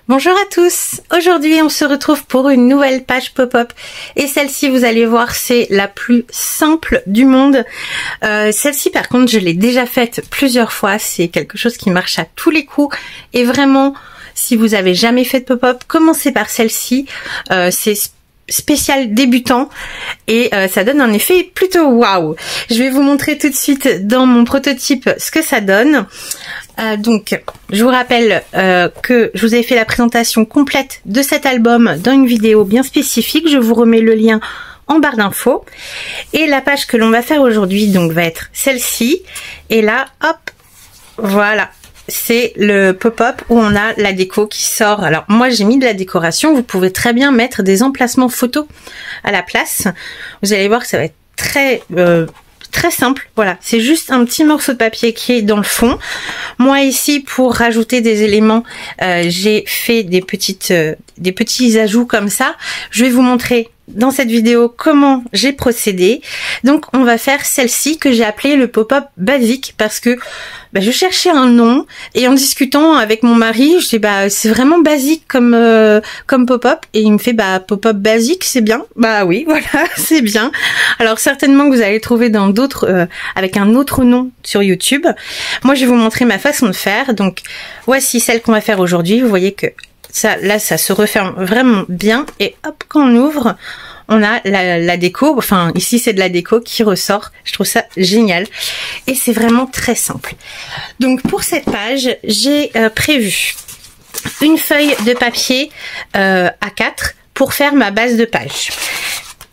Bonjour à tous, aujourd'hui on se retrouve pour une nouvelle page pop-up et celle-ci vous allez voir c'est la plus simple du monde. Celle-ci par contre je l'ai déjà faite plusieurs fois, c'est quelque chose qui marche à tous les coups et vraiment si vous avez jamais fait de pop-up, commencez par celle-ci, c'est spécial débutant et ça donne un effet plutôt waouh. Je vais vous montrer tout de suite dans mon prototype ce que ça donne. Donc je vous rappelle que je vous ai fait la présentation complète de cet album dans une vidéo bien spécifique. Je vous remets le lien en barre d'infos et la page que l'on va faire aujourd'hui donc va être celle-ci et là hop voilà. C'est le pop-up où on a la déco qui sort. Alors moi j'ai mis de la décoration, vous pouvez très bien mettre des emplacements photos à la place. Vous allez voir que ça va être très simple. Voilà, c'est juste un petit morceau de papier qui est dans le fond. Moi ici pour rajouter des éléments, j'ai fait des petits ajouts comme ça. Je vais vous montrer dans cette vidéo comment j'ai procédé. Donc on va faire celle-ci que j'ai appelée le pop-up basique parce que je cherchais un nom et en discutant avec mon mari, je dis c'est vraiment basique comme pop-up et il me fait pop-up basique c'est bien. Bah oui voilà c'est bien. Alors certainement que vous allez trouver dans d'autres avec un autre nom sur YouTube. Moi je vais vous montrer ma façon de faire. Donc voici celle qu'on va faire aujourd'hui. Vous voyez que ça se referme vraiment bien et hop quand on ouvre on a la déco, enfin ici c'est de la déco qui ressort, je trouve ça génial et c'est vraiment très simple. Donc pour cette page j'ai prévu une feuille de papier A4 pour faire ma base de page.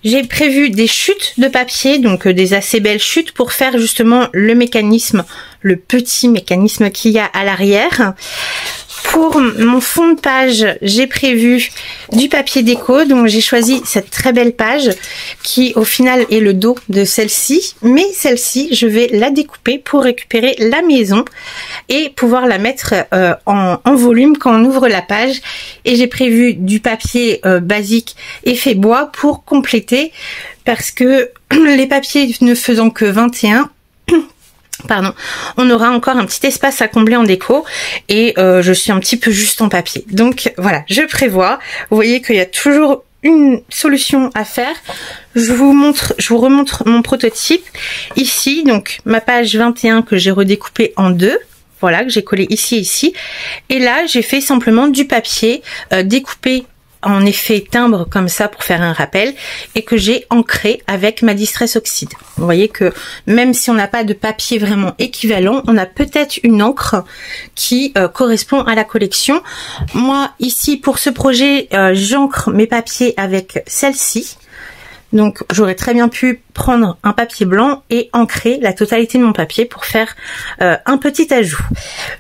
J'ai prévu des chutes de papier, donc des assez belles chutes pour faire justement le mécanisme, le petit mécanisme qu'il y a à l'arrière. Pour mon fond de page, j'ai prévu du papier déco, donc j'ai choisi cette très belle page qui au final est le dos de celle-ci, mais celle-ci je vais la découper pour récupérer la maison et pouvoir la mettre en volume quand on ouvre la page. Et j'ai prévu du papier basique effet bois pour compléter parce que les papiers ne faisant que 21, pardon, on aura encore un petit espace à combler en déco et je suis un petit peu juste en papier. Donc voilà, je prévois. Vous voyez qu'il y a toujours une solution à faire. Je vous remontre mon prototype ici. Donc ma page 21 que j'ai redécoupée en deux. Voilà, que j'ai collé ici et ici. Et là, j'ai fait simplement du papier découpé en effet timbre comme ça pour faire un rappel et que j'ai ancré avec ma Distress Oxide. Vous voyez que même si on n'a pas de papier vraiment équivalent, on a peut-être une encre qui correspond à la collection. Moi ici pour ce projet j'ancre mes papiers avec celle-ci. Donc j'aurais très bien pu prendre un papier blanc et ancrer la totalité de mon papier pour faire un petit ajout.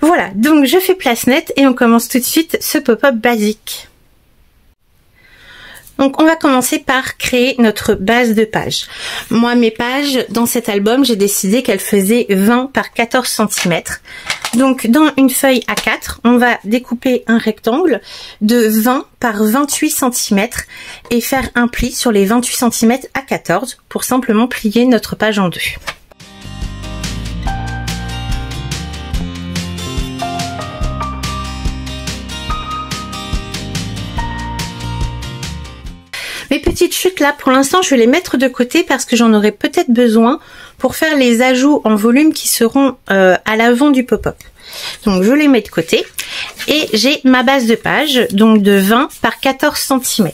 Voilà, donc je fais place nette et on commence tout de suite ce pop-up basique. Donc on va commencer par créer notre base de page. Moi mes pages dans cet album j'ai décidé qu'elles faisaient 20 par 14 cm. Donc dans une feuille A4 on va découper un rectangle de 20 par 28 cm et faire un pli sur les 28 cm à 14 pour simplement plier notre page en deux. Mes petites chutes là, pour l'instant, je vais les mettre de côté parce que j'en aurai peut-être besoin pour faire les ajouts en volume qui seront à l'avant du pop-up. Donc, je les mets de côté. Et j'ai ma base de page, donc de 20 par 14 cm.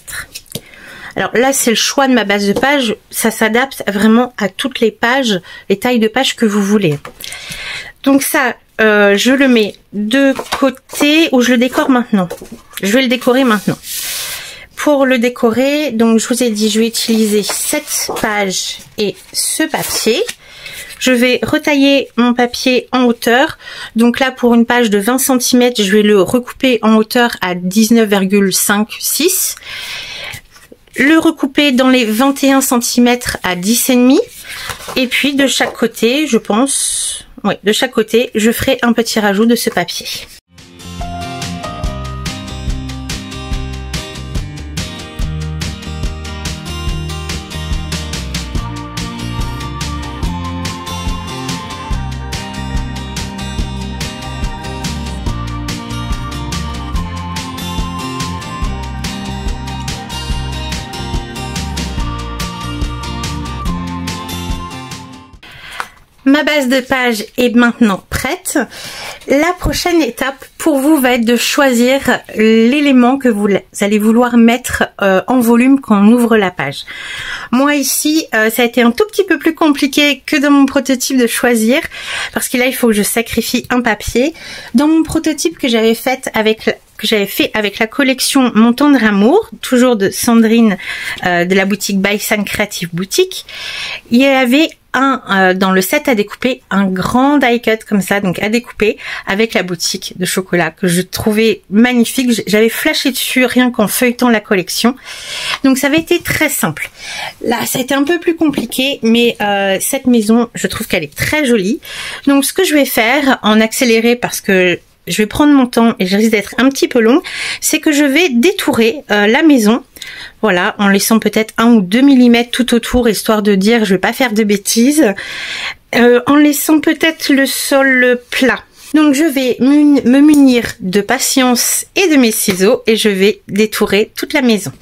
Alors là, c'est le choix de ma base de page. Ça s'adapte vraiment à toutes les pages, les tailles de pages que vous voulez. Donc ça, je le mets de côté ou je le décore maintenant. Je vais le décorer maintenant. Pour le décorer, donc je vous ai dit, je vais utiliser cette page et ce papier. Je vais retailler mon papier en hauteur. Donc là, pour une page de 20 cm, je vais le recouper en hauteur à 19,56. Le recouper dans les 21 cm à 10,5. Et puis de chaque côté, je pense, oui, de chaque côté, je ferai un petit rajout de ce papier. ma base de page est maintenant prête. La prochaine étape pour vous va être de choisir l'élément que vous allez vouloir mettre en volume quand on ouvre la page. Moi ici, ça a été un tout petit peu plus compliqué que dans mon prototype de choisir, parce que là il faut que je sacrifie un papier. Dans mon prototype que j'avais fait avec la collection Mon tendre amour, toujours de Sandrine de la boutique By San Creative Boutique, il y avait dans le set à découper, un grand die cut comme ça, donc à découper avec la boutique de chocolat que je trouvais magnifique. J'avais flashé dessus rien qu'en feuilletant la collection. Donc ça avait été très simple. Là, ça a été un peu plus compliqué, mais cette maison, je trouve qu'elle est très jolie. Donc ce que je vais faire en accéléré, parce que je vais prendre mon temps et je risque d'être un petit peu long, c'est que je vais détourer la maison, voilà, en laissant peut-être 1 ou 2 mm tout autour, histoire de dire je vais pas faire de bêtises, en laissant peut-être le sol plat. Donc je vais me munir de patience et de mes ciseaux et je vais détourer toute la maison.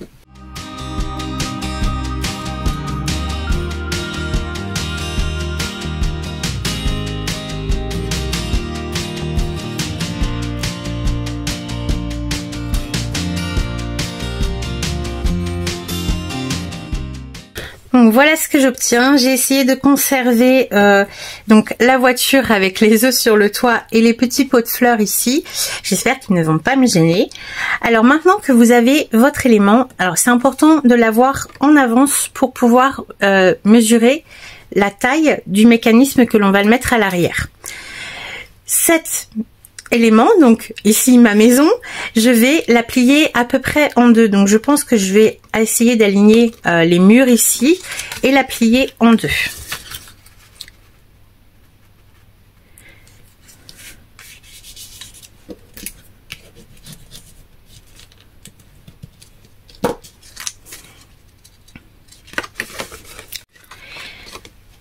Donc voilà ce que j'obtiens. J'ai essayé de conserver donc la voiture avec les œufs sur le toit et les petits pots de fleurs ici. J'espère qu'ils ne vont pas me gêner. Alors maintenant que vous avez votre élément, alors c'est important de l'avoir en avance pour pouvoir mesurer la taille du mécanisme que l'on va le mettre à l'arrière. Cet élément, donc ici ma maison, je vais la plier à peu près en deux. Donc je pense que je vais essayer d'aligner les murs ici et la plier en deux.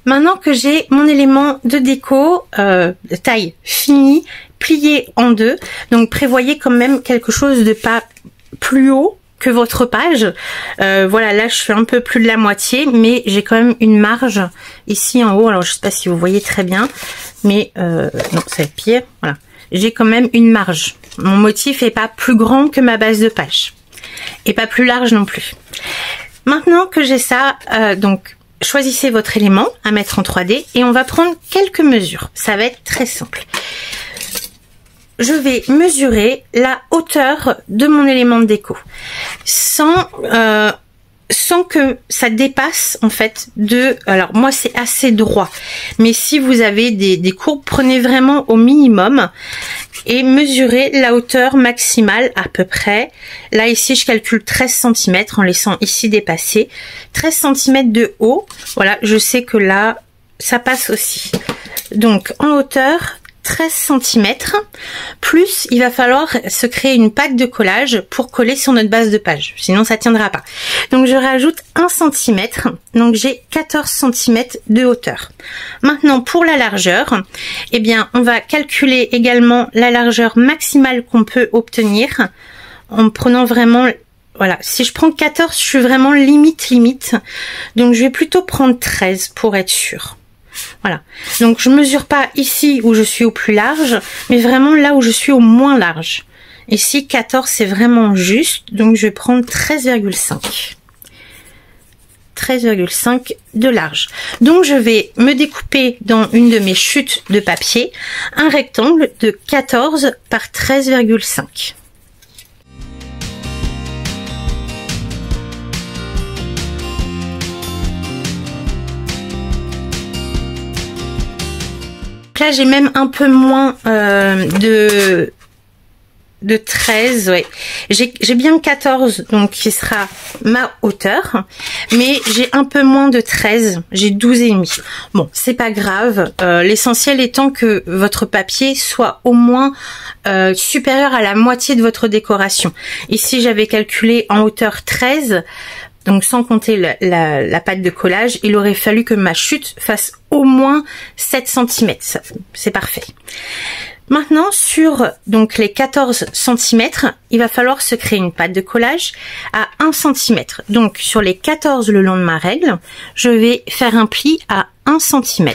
Maintenant que j'ai mon élément de déco de taille finie, plié en deux, donc prévoyez quand même quelque chose de pas plus haut que votre page. Voilà, là je suis un peu plus de la moitié, mais j'ai quand même une marge ici en haut. Alors je sais pas si vous voyez très bien, mais non, ça va être pire. Voilà, j'ai quand même une marge. Mon motif est pas plus grand que ma base de page et pas plus large non plus. Maintenant que j'ai ça, donc choisissez votre élément à mettre en 3D et on va prendre quelques mesures. Ça va être très simple. Je vais mesurer la hauteur de mon élément de déco sans que ça dépasse en fait de... Alors moi c'est assez droit, mais si vous avez des courbes, prenez vraiment au minimum et mesurez la hauteur maximale à peu près. Là ici je calcule 13 cm en laissant ici dépasser 13 cm de haut. Voilà, je sais que là ça passe aussi. Donc en hauteur 13 cm, plus il va falloir se créer une pâte de collage pour coller sur notre base de page, sinon ça tiendra pas. Donc je rajoute 1 cm, donc j'ai 14 cm de hauteur. Maintenant pour la largeur, eh bien on va calculer également la largeur maximale qu'on peut obtenir en prenant vraiment... Voilà, si je prends 14, je suis vraiment limite, donc je vais plutôt prendre 13 pour être sûre. Voilà, donc je mesure pas ici où je suis au plus large, mais vraiment là où je suis au moins large. Ici 14 c'est vraiment juste, donc je vais prendre 13,5. 13,5 de large. Donc je vais me découper dans une de mes chutes de papier un rectangle de 14 par 13,5. Là j'ai même un peu moins de 13, ouais. J'ai bien 14, donc qui sera ma hauteur, mais j'ai un peu moins de 13, j'ai 12,5. Bon, c'est pas grave, l'essentiel étant que votre papier soit au moins supérieur à la moitié de votre décoration. Ici j'avais calculé en hauteur 13, donc sans compter la pâte de collage, il aurait fallu que ma chute fasse au moins 7 cm. C'est parfait. Maintenant, sur donc les 14 cm, il va falloir se créer une pâte de collage à 1 cm. Donc sur les 14 le long de ma règle, je vais faire un pli à 1 cm.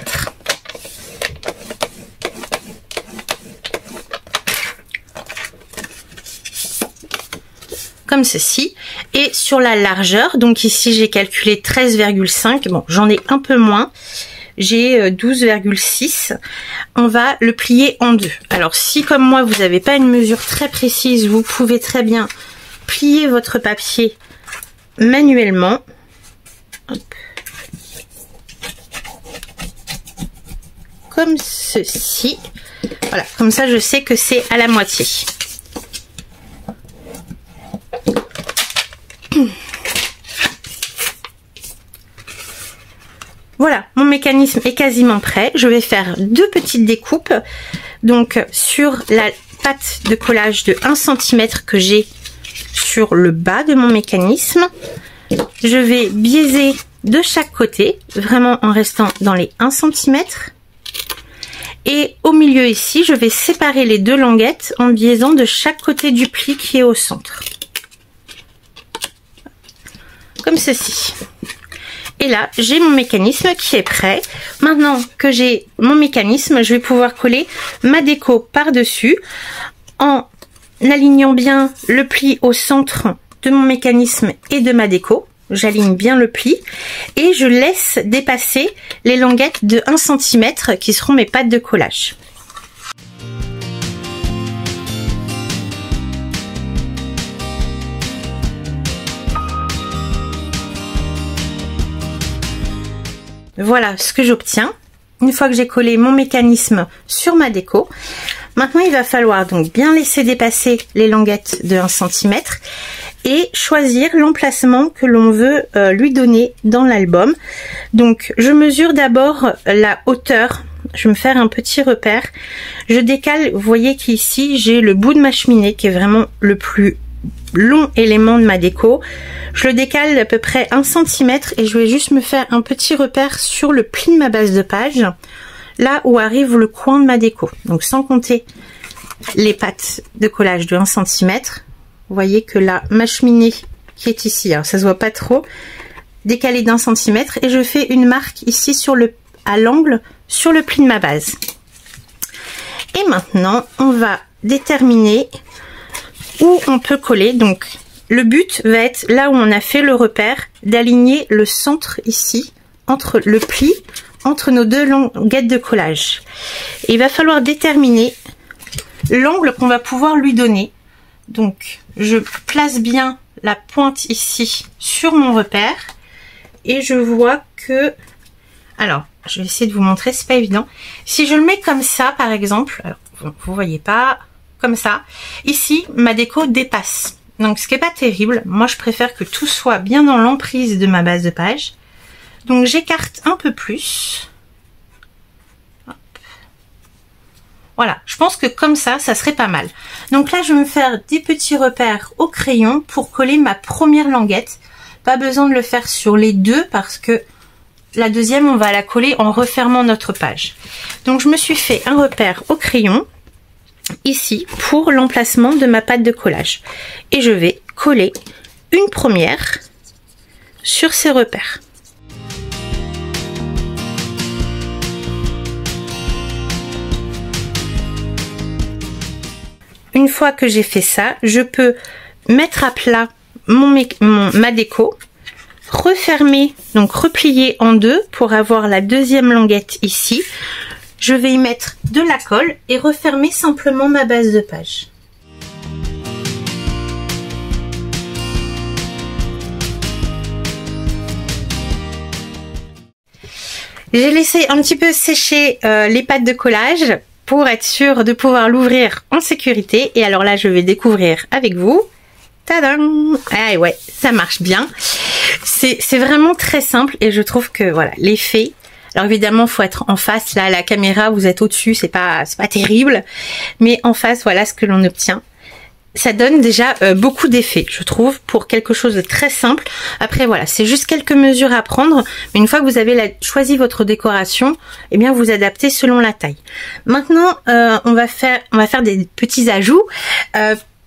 comme ceci. Et sur la largeur, donc ici j'ai calculé 13,5, bon j'en ai un peu moins, j'ai 12,6. On va le plier en deux. Alors si comme moi vous n'avez pas une mesure très précise, vous pouvez très bien plier votre papier manuellement. Hop. Comme ceci. Voilà, comme ça je sais que c'est à la moitié. Voilà, mon mécanisme est quasiment prêt. Je vais faire deux petites découpes. Donc sur la pâte de collage de 1 cm que j'ai sur le bas de mon mécanisme, je vais biaiser de chaque côté, vraiment en restant dans les 1 cm. Et au milieu ici, je vais séparer les deux languettes en biaisant de chaque côté du pli qui est au centre. Comme ceci. Et là, j'ai mon mécanisme qui est prêt. Maintenant que j'ai mon mécanisme, je vais pouvoir coller ma déco par-dessus en alignant bien le pli au centre de mon mécanisme et de ma déco. J'aligne bien le pli et je laisse dépasser les languettes de 1 cm qui seront mes pattes de collage. Voilà ce que j'obtiens une fois que j'ai collé mon mécanisme sur ma déco. Maintenant il va falloir donc bien laisser dépasser les languettes de 1 cm et choisir l'emplacement que l'on veut lui donner dans l'album. Donc je mesure d'abord la hauteur, je vais me faire un petit repère, je décale, vous voyez qu'ici j'ai le bout de ma cheminée qui est vraiment le plus long élément de ma déco, je le décale d'à peu près 1 cm et je vais juste me faire un petit repère sur le pli de ma base de page, là où arrive le coin de ma déco, donc sans compter les pattes de collage de 1 cm. Vous voyez que là, ma cheminée qui est ici, alors ça se voit pas trop, décalée d'1 cm et je fais une marque ici sur à l'angle sur le pli de ma base. Et maintenant, on va déterminer où on peut coller. Donc, le but va être, là où on a fait le repère, d'aligner le centre ici, entre le pli, entre nos deux languettes de collage. Et il va falloir déterminer l'angle qu'on va pouvoir lui donner. Donc, je place bien la pointe ici sur mon repère et je vois que, alors, je vais essayer de vous montrer, c'est pas évident. Si je le mets comme ça, par exemple, alors, vous voyez pas, comme ça, ici, ma déco dépasse. Donc, ce qui est pas terrible. Moi, je préfère que tout soit bien dans l'emprise de ma base de page. Donc, j'écarte un peu plus. Voilà, je pense que comme ça serait pas mal. Donc là, je vais me faire des petits repères au crayon pour coller ma première languette. Pas besoin de le faire sur les deux parce que la deuxième, on va la coller en refermant notre page. Donc, je me suis fait un repère au crayon ici pour l'emplacement de ma pâte de collage. Et je vais coller une première sur ces repères. Une fois que j'ai fait ça, je peux mettre à plat ma déco, refermer, donc replier en deux pour avoir la deuxième languette ici. Je vais y mettre de la colle et refermer simplement ma base de page. J'ai laissé un petit peu sécher les pattes de collage pour être sûr de pouvoir l'ouvrir en sécurité. Et alors là, je vais découvrir avec vous. Tadam! Ah ouais, ça marche bien. C'est vraiment très simple et je trouve que voilà, l'effet. Alors évidemment, faut être en face. Là, la caméra, vous êtes au-dessus, c'est pas terrible. Mais en face, voilà ce que l'on obtient. Ça donne déjà beaucoup d'effets, je trouve, pour quelque chose de très simple. Après, voilà, c'est juste quelques mesures à prendre. Mais une fois que vous avez choisi votre décoration, eh bien, vous adaptez selon la taille. Maintenant, on va faire des petits ajouts.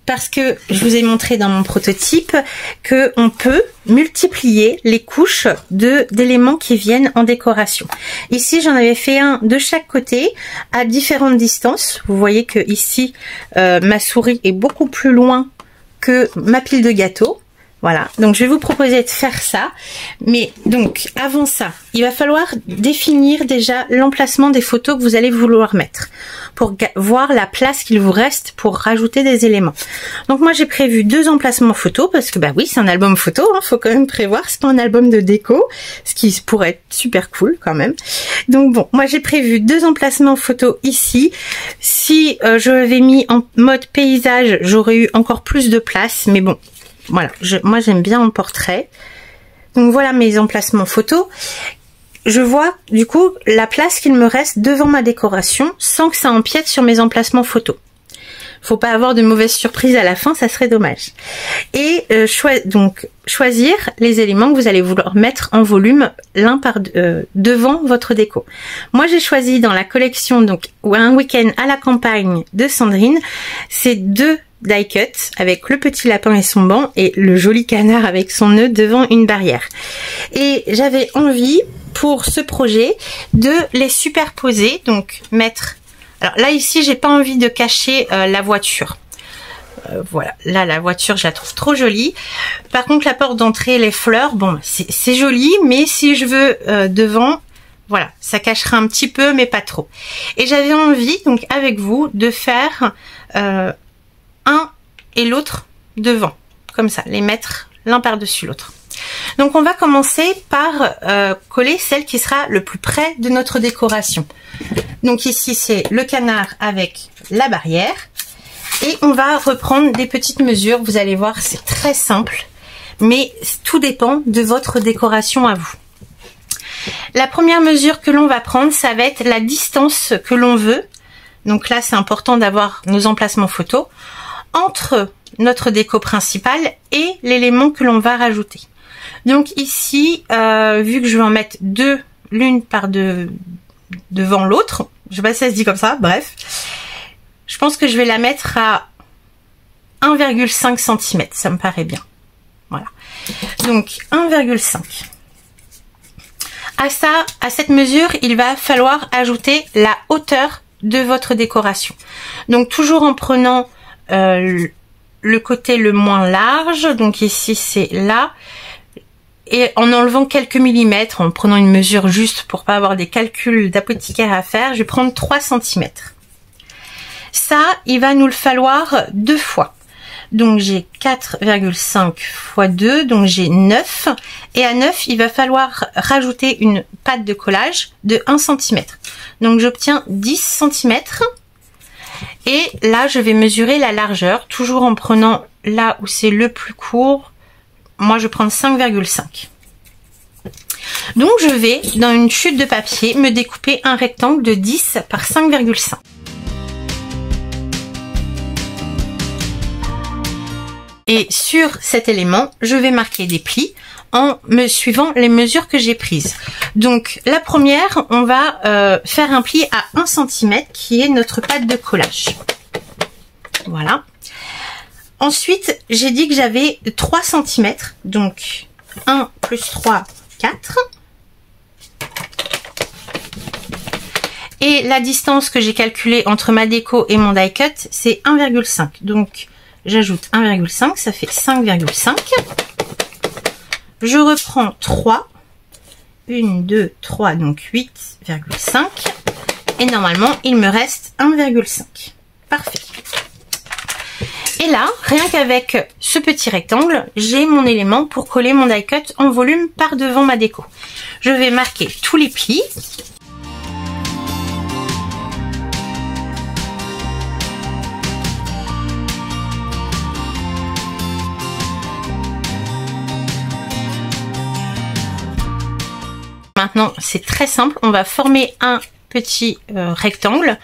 Parce que je vous ai montré dans mon prototype que on peut multiplier les couches d'éléments qui viennent en décoration. Ici, j'en avais fait un de chaque côté à différentes distances. Vous voyez que ici, ma souris est beaucoup plus loin que ma pile de gâteaux. Voilà, donc je vais vous proposer de faire ça. Mais donc, avant ça, il va falloir définir déjà l'emplacement des photos que vous allez vouloir mettre pour voir la place qu'il vous reste pour rajouter des éléments. Donc moi, j'ai prévu 2 emplacements photos parce que, bah oui, c'est un album photo, hein, faut quand même prévoir, c'est pas un album de déco, ce qui pourrait être super cool quand même. Donc bon, moi j'ai prévu 2 emplacements photos ici. Si je l'avais mis en mode paysage, j'aurais eu encore plus de place, mais bon. Voilà, moi j'aime bien en portrait. Donc voilà mes emplacements photos. Je vois du coup la place qu'il me reste devant ma décoration sans que ça empiète sur mes emplacements photos. Faut pas avoir de mauvaises surprises à la fin, ça serait dommage. Et donc choisir les éléments que vous allez vouloir mettre en volume l'un par devant votre déco. Moi j'ai choisi dans la collection donc un week-end à la campagne de Sandrine, c'est 2 die cut avec le petit lapin et son banc et le joli canard avec son nœud devant une barrière. Et j'avais envie pour ce projet de les superposer, donc mettre. Alors là ici j'ai pas envie de cacher la voiture. Voilà, là la voiture je la trouve trop jolie. Par contre la porte d'entrée, les fleurs, bon c'est joli, mais si je veux devant, voilà, ça cachera un petit peu mais pas trop. Et j'avais envie donc avec vous de faire un et l'autre devant, comme ça, les mettre l'un par-dessus l'autre. Donc on va commencer par coller celle qui sera le plus près de notre décoration. Donc ici c'est le canard avec la barrière et on va reprendre des petites mesures. Vous allez voir, c'est très simple, mais tout dépend de votre décoration à vous. La première mesure que l'on va prendre, ça va être la distance que l'on veut. Donc là c'est important d'avoir nos emplacements photos entre notre déco principale et l'élément que l'on va rajouter. Donc ici, vu que je vais en mettre 2 l'une par devant l'autre, je sais pas si ça se dit comme ça, bref, je pense que je vais la mettre à 1,5 cm, ça me paraît bien. Voilà. Donc 1,5. À cette mesure, il va falloir ajouter la hauteur de votre décoration. Donc toujours en prenant le côté le moins large, donc ici c'est là, et en enlevant quelques millimètres, en prenant une mesure juste pour pas avoir des calculs d'apothicaire à faire, je vais prendre 3 cm. Ça, il va nous le falloir 2 fois. Donc j'ai 4,5 x 2, donc j'ai 9. Et à 9, il va falloir rajouter une pâte de collage de 1 cm. Donc j'obtiens 10 cm. Et là, je vais mesurer la largeur, toujours en prenant là où c'est le plus court. Moi, je vais prendre 5,5. Donc, je vais, dans une chute de papier, me découper un rectangle de 10 par 5,5. Et sur cet élément, je vais marquer des plis en me suivant les mesures que j'ai prises. Donc la première, on va faire un pli à 1 cm qui est notre pâte de collage. Voilà. Ensuite, j'ai dit que j'avais 3 cm. Donc 1 plus 3, 4. Et la distance que j'ai calculée entre ma déco et mon die cut, c'est 1,5. Donc j'ajoute 1,5, ça fait 5,5. Je reprends 3. 1, 2, 3, donc 8,5. Et normalement, il me reste 1,5. Parfait. Et là, rien qu'avec ce petit rectangle, j'ai mon élément pour coller mon die cut en volume par devant ma déco. Je vais marquer tous les plis. Maintenant, c'est très simple. On va former un petit rectangle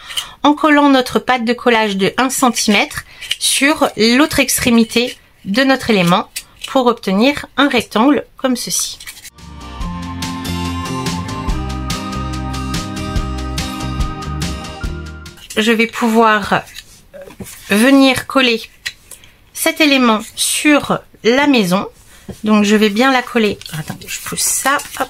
en collant notre pâte de collage de 1 cm sur l'autre extrémité de notre élément pour obtenir un rectangle comme ceci. Je vais pouvoir venir coller cet élément sur la maison. Donc je vais bien la coller. Attendez, je pousse ça. Hop.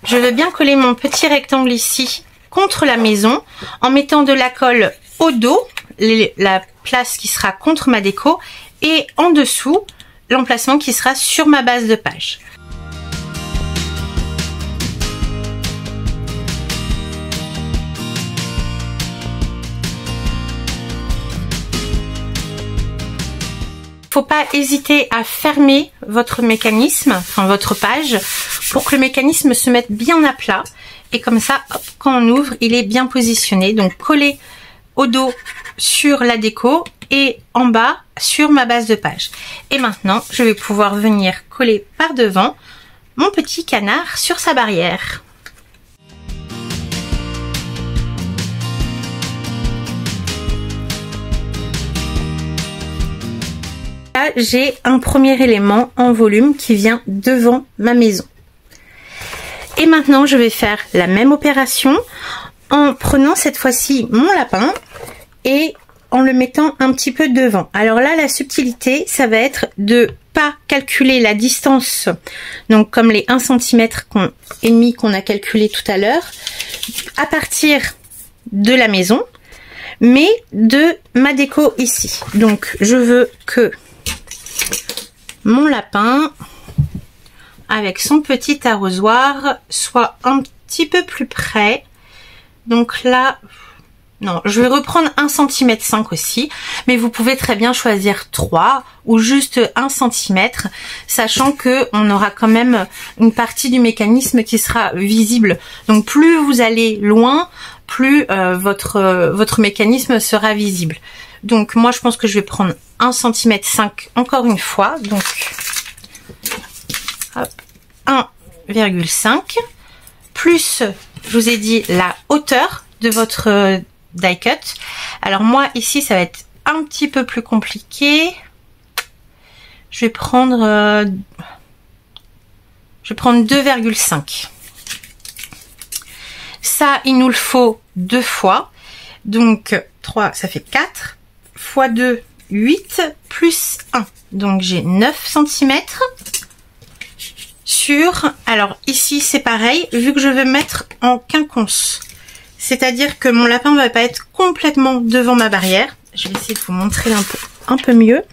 Je veux bien coller mon petit rectangle ici contre la maison en mettant de la colle au dos, la place qui sera contre ma déco, et en dessous l'emplacement qui sera sur ma base de page. Faut pas hésiter à fermer votre mécanisme, enfin votre page, pour que le mécanisme se mette bien à plat. Et comme ça, hop, quand on ouvre, il est bien positionné. Donc collé au dos sur la déco et en bas sur ma base de page. Et maintenant, je vais pouvoir venir coller par devant mon petit canard sur sa barrière. Là, j'ai un premier élément en volume qui vient devant ma maison. Et maintenant, je vais faire la même opération en prenant cette fois-ci mon lapin et en le mettant un petit peu devant. Alors là, la subtilité, ça va être de pas calculer la distance, donc comme les 1 cm et demi qu'on a calculé tout à l'heure, à partir de la maison, mais de ma déco ici. Donc, je veux que mon lapin avec son petit arrosoir soit un petit peu plus près. Donc là, non, je vais reprendre 1,5 cm aussi, mais vous pouvez très bien choisir 3 ou juste 1 cm, sachant que on aura quand même une partie du mécanisme qui sera visible. Donc plus vous allez loin, plus votre mécanisme sera visible. Donc moi je pense que je vais prendre 1,5 cm encore une fois, donc hop, 1,5 plus, je vous ai dit, la hauteur de votre die cut. Alors moi ici ça va être un petit peu plus compliqué. Je vais prendre 2,5. Ça il nous le faut 2 fois, donc 3 ça fait 4 fois 2 8 plus 1, donc j'ai 9 cm sur, alors ici c'est pareil, vu que je vais mettre en quinconce, c'est-à-dire que mon lapin va pas être complètement devant ma barrière. Je vais essayer de vous montrer un peu mieux.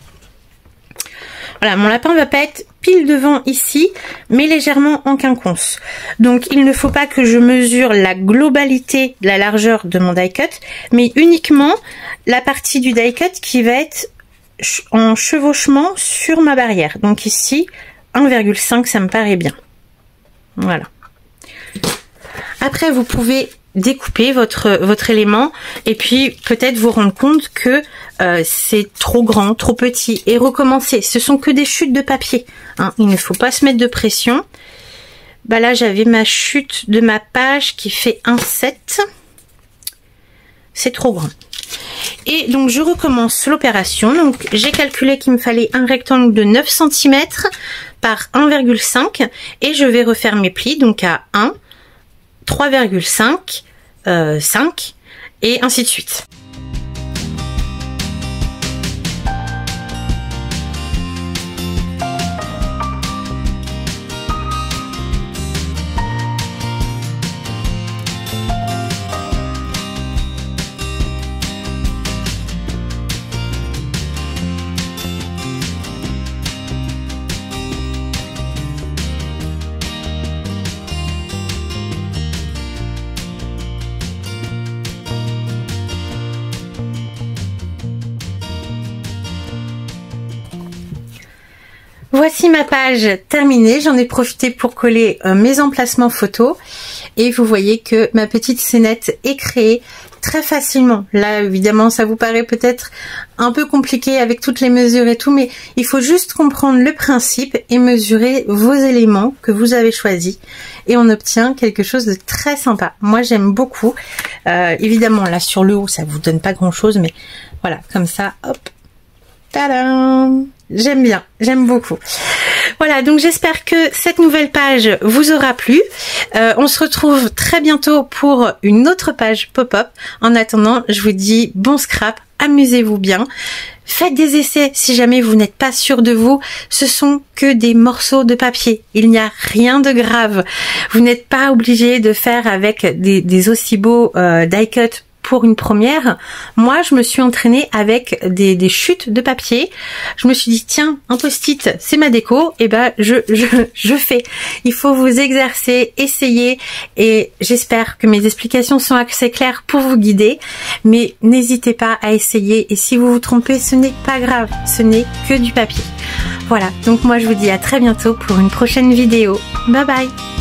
Voilà, mon lapin va pas être pile devant ici, mais légèrement en quinconce. Donc il ne faut pas que je mesure la globalité de la largeur de mon die cut, mais uniquement la partie du die cut qui va être en chevauchement sur ma barrière. Donc ici, 1,5, ça me paraît bien. Voilà. Après, vous pouvez découper votre élément et puis peut-être vous rendre compte que c'est trop grand, trop petit et recommencer. Ce sont que des chutes de papier, hein. Il ne faut pas se mettre de pression. Bah là, j'avais ma chute de ma page qui fait 1,7. C'est trop grand. Et donc je recommence l'opération. Donc j'ai calculé qu'il me fallait un rectangle de 9 cm par 1,5 et je vais refaire mes plis donc à 1, 3,5, 5 et ainsi de suite. Voici ma page terminée, j'en ai profité pour coller mes emplacements photos et vous voyez que ma petite scénette est créée très facilement. Là évidemment ça vous paraît peut-être un peu compliqué avec toutes les mesures et tout, mais il faut juste comprendre le principe et mesurer vos éléments que vous avez choisis et on obtient quelque chose de très sympa. Moi j'aime beaucoup, évidemment là sur le haut ça vous donne pas grand chose, mais voilà comme ça, hop, tadam! J'aime bien, j'aime beaucoup. Voilà, donc j'espère que cette nouvelle page vous aura plu. On se retrouve très bientôt pour une autre page pop-up. En attendant, je vous dis bon scrap, amusez-vous bien. Faites des essais si jamais vous n'êtes pas sûr de vous. Ce sont que des morceaux de papier. Il n'y a rien de grave. Vous n'êtes pas obligé de faire avec des aussi beaux die cut pour une première, moi je me suis entraînée avec des chutes de papier. Je me suis dit tiens, un post-it c'est ma déco, et ben je fais. Il faut vous exercer, essayer, et j'espère que mes explications sont assez claires pour vous guider, mais n'hésitez pas à essayer, et si vous vous trompez, ce n'est pas grave, ce n'est que du papier. Voilà, donc moi je vous dis à très bientôt pour une prochaine vidéo. Bye bye.